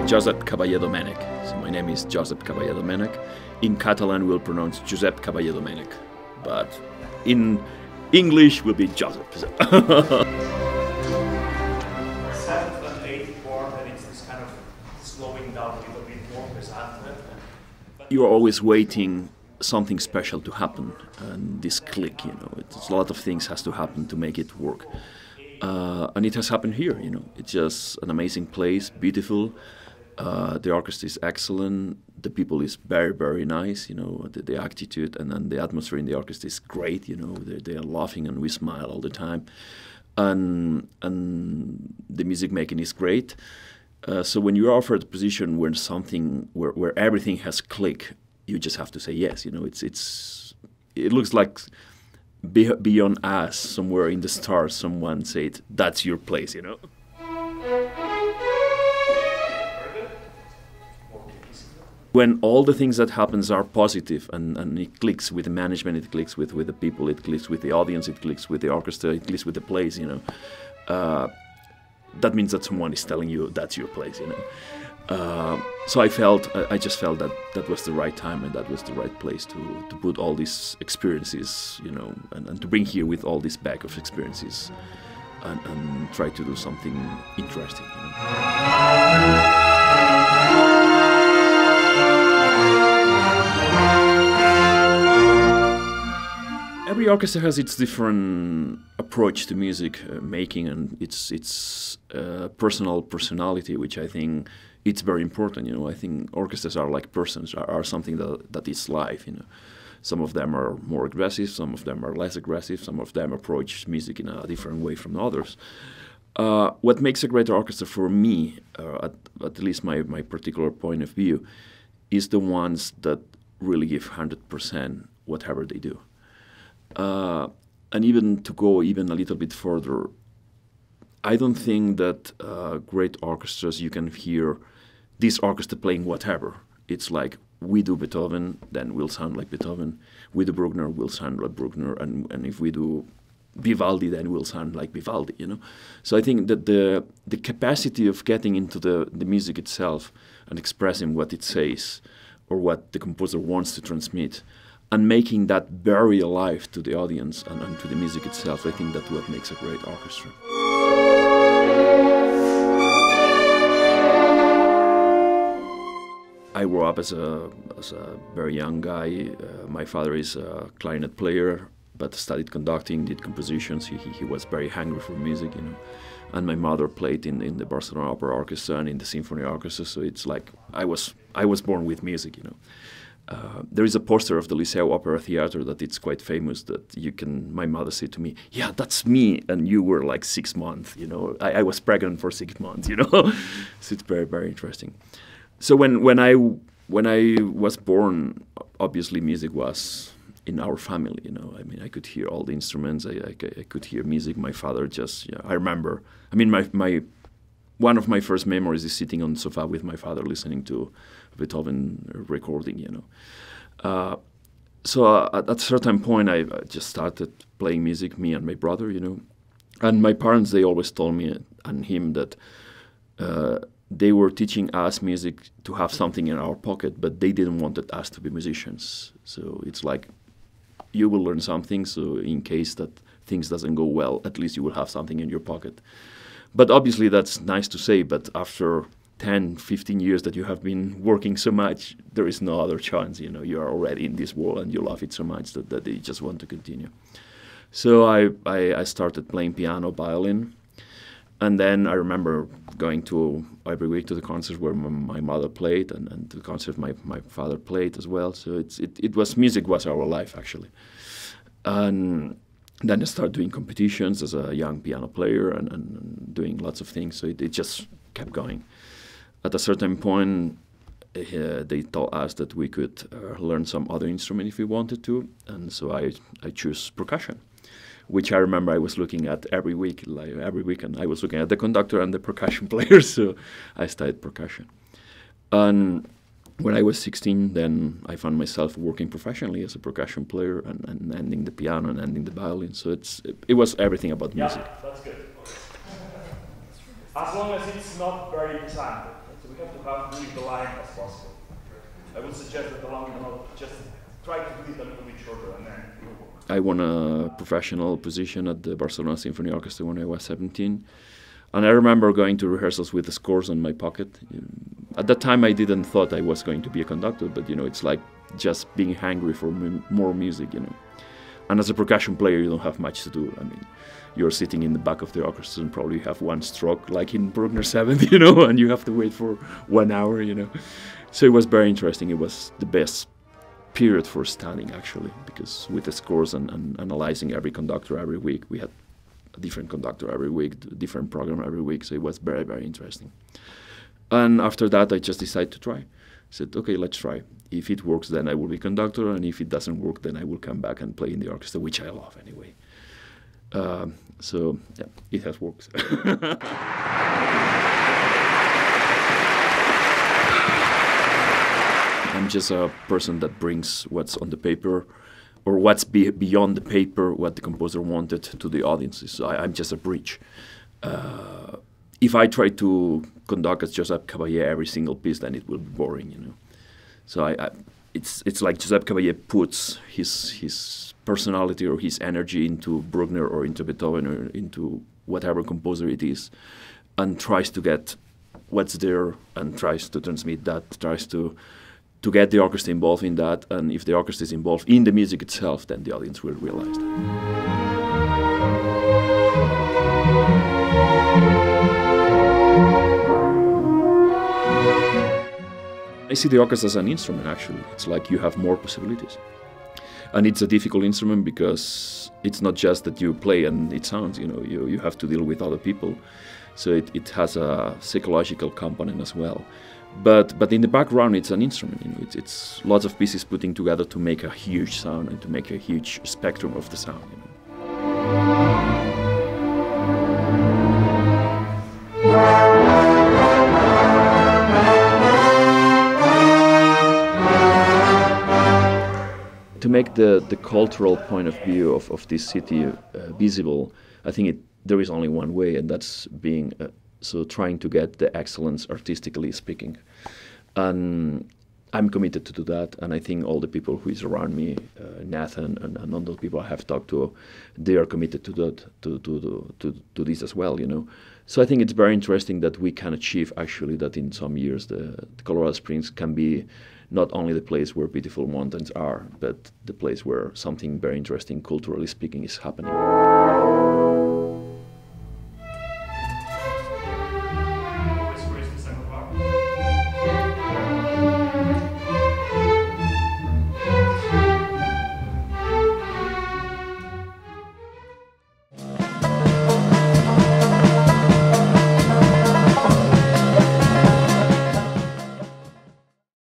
Josep Caballe-Domenech. So my name is Josep Caballe-Domenech. In Catalan, we'll pronounce Josep Caballe-Domenech, but in English will be Josep. 7th and 8th chord, and it's this kind of slowing down a little bit more pesante. You're always waiting something special to happen, and this click, it's a lot of things has to happen to make it work. And it has happened here, It's just an amazing place, beautiful. The orchestra is excellent. The people is very, very nice, the attitude and then the atmosphere in the orchestra is great, they are laughing and we smile all the time. And the music making is great. So when you're offered a position where where everything has clicked, you just have to say yes, it looks like beyond us, somewhere in the stars, someone said, that's your place, When all the things that happens are positive and it clicks with the management, it clicks with the people, it clicks with the audience, it clicks with the orchestra, it clicks with the place, that means that someone is telling you that's your place, So I just felt that that was the right time and that was the right place to put all these experiences, and to bring here with all this bag of experiences and try to do something interesting. Every orchestra has its different approach to music making and its personality, which I think it's very important. I think orchestras are like persons, are something that is live. Some of them are more aggressive, some of them are less aggressive, some of them approach music in a different way from others. What makes a great orchestra for me, at least my particular point of view, is the ones that really give 100% whatever they do. And even to go even a little bit further, I don't think that great orchestras, you can hear this orchestra playing whatever. It's like, we do Beethoven, then we'll sound like Beethoven. We do Bruckner, we'll sound like Bruckner. And if we do Vivaldi, then we'll sound like Vivaldi, So I think that the capacity of getting into the music itself and expressing what it says or what the composer wants to transmit and making that very alive to the audience and to the music itself, I think that's what makes a great orchestra. I grew up as a very young guy. My father is a clarinet player, but studied conducting, did compositions. He was very hungry for music, And my mother played in the Barcelona Opera Orchestra and in the Symphony Orchestra. So it's like I was born with music, There is a poster of the Liceu Opera Theatre that it's quite famous that my mother said to me, yeah, that's me, and you were like 6 months, I was pregnant for 6 months, So it's very, very interesting. So when I was born, obviously music was in our family, I mean, I could hear all the instruments, I could hear music. My father I remember, I mean, one of my first memories is sitting on the sofa with my father listening to Beethoven recording, So at a certain point, I just started playing music, me and my brother, And my parents, they always told me and him that they were teaching us music to have something in our pocket, but they didn't want us to be musicians. So it's like, you will learn something, so in case that things doesn't go well, at least you will have something in your pocket. But obviously that's nice to say, but after 10, 15 years that you have been working so much, there is no other chance, you are already in this world and you love it so much that you just want to continue. So I started playing piano, violin, and then I remember going every week to the concerts where my mother played and to the concerts my father played as well. So music was our life actually. And then I started doing competitions as a young piano player and doing lots of things. So it just kept going. At a certain point, they told us that we could learn some other instrument if we wanted to. And so I chose percussion, which I remember I was looking at every week, like every weekend. I was looking at the conductor and the percussion player, so I studied percussion. And when I was 16, then I found myself working professionally as a percussion player and ending the piano and ending the violin. So it was everything about music. Yeah, that's good. As long as it's not very pesante. we have to have really the line as possible. I would suggest that the long note, just try to do it a little bit shorter and then it will work. I won a professional position at the Barcelona Symphony Orchestra when I was 17. And I remember going to rehearsals with the scores in my pocket. At that time, I didn't thought I was going to be a conductor, but it's like just being hungry for more music, And as a percussion player, you don't have much to do. I mean, you're sitting in the back of the orchestra and probably have one stroke, like in Bruckner 7th, and you have to wait for 1 hour, So it was very interesting. It was the best period for studying, actually, because with the scores and analyzing every conductor every week, we had a different conductor every week, different program every week, so it was very, very interesting. And after that, I just decided to try. I said, okay, let's try. If it works, then I will be conductor, and if it doesn't work, then I will come back and play in the orchestra, which I love anyway. So, yeah, it has worked. I'm just a person that brings what's on the paper, or what's beyond the paper, what the composer wanted to the audiences. So I'm just a bridge. If I try to conduct as Josep Caballé every single piece, then it will be boring, So it's like Josep Caballé puts his personality or his energy into Bruckner or into Beethoven or into whatever composer it is, and tries to get what's there and tries to transmit that, tries to get the orchestra involved in that, and if the orchestra is involved in the music itself, then the audience will realize that. I see the orchestra as an instrument, actually. It's like you have more possibilities. And it's a difficult instrument because it's not just that you play and it sounds, you have to deal with other people. So it has a psychological component as well. But in the background, it's an instrument. It's lots of pieces putting together to make a huge sound and to make a huge spectrum of the sound. To make the cultural point of view of this city visible, I think there is only one way, and that's being trying to get the excellence artistically speaking. And I'm committed to do that, and I think all the people who is around me, Nathan and all those people I have talked to, they are committed to that, to this as well, So I think it's very interesting that we can achieve actually that in some years the Colorado Springs can be not only the place where beautiful mountains are, but the place where something very interesting, culturally speaking, is happening.